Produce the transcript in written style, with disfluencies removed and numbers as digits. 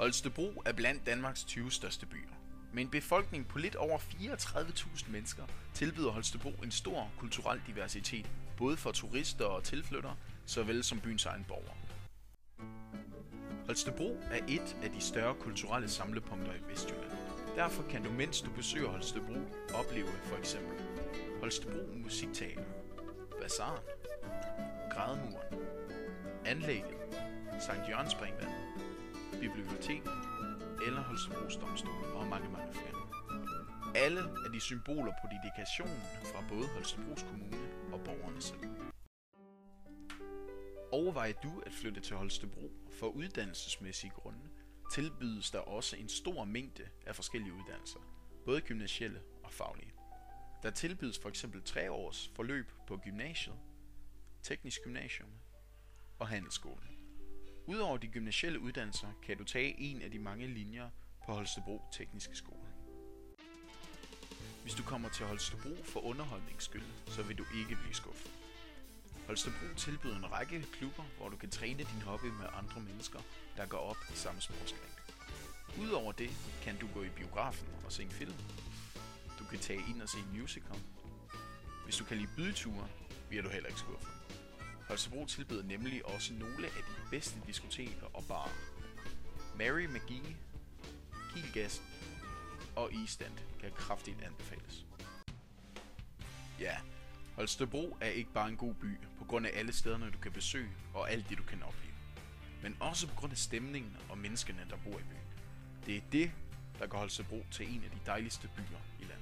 Holstebro er blandt Danmarks 20 største byer. Med en befolkning på lidt over 34.000 mennesker tilbyder Holstebro en stor kulturel diversitet, både for turister og tilflyttere, såvel som byens egen borgere. Holstebro er et af de større kulturelle samlepunkter i Vestjylland. Derfor kan du, mens du besøger Holstebro, opleve for eksempel Holstebro Musikteater, Bazaren, Grædemuren, Anlægget, Sankt Jørgens Springvand, Biblioteket eller Holstebros Domstol og mange flere. Alle er de symboler på dedikationen fra både Holstebros Kommune og borgerne selv. Overvejer du at flytte til Holstebro for uddannelsesmæssige grunde, tilbydes der også en stor mængde af forskellige uddannelser, både gymnasielle og faglige. Der tilbydes for eksempel 3 års forløb på gymnasiet, teknisk gymnasium og handelsskolen. Udover de gymnasielle uddannelser kan du tage en af de mange linjer på Holstebro Tekniske Skole. Hvis du kommer til Holstebro for underholdnings skyld, så vil du ikke blive skuffet. Holstebro tilbyder en række klubber, hvor du kan træne din hobby med andre mennesker, der går op i samme sportsgren. Udover det kan du gå i biografen og se en film. Du kan tage ind og se en musical. Hvis du kan lide byture, bliver du heller ikke skuffet. Holstebro tilbyder nemlig også nogle af de bedste diskoteker og barer. Mary McGee, Kielgassen og Eastend kan kraftigt anbefales. Ja, Holstebro er ikke bare en god by på grund af alle stederne du kan besøge og alt det du kan opleve, men også på grund af stemningen og menneskene der bor i byen. Det er det, der gør Holstebro til en af de dejligste byer i landet.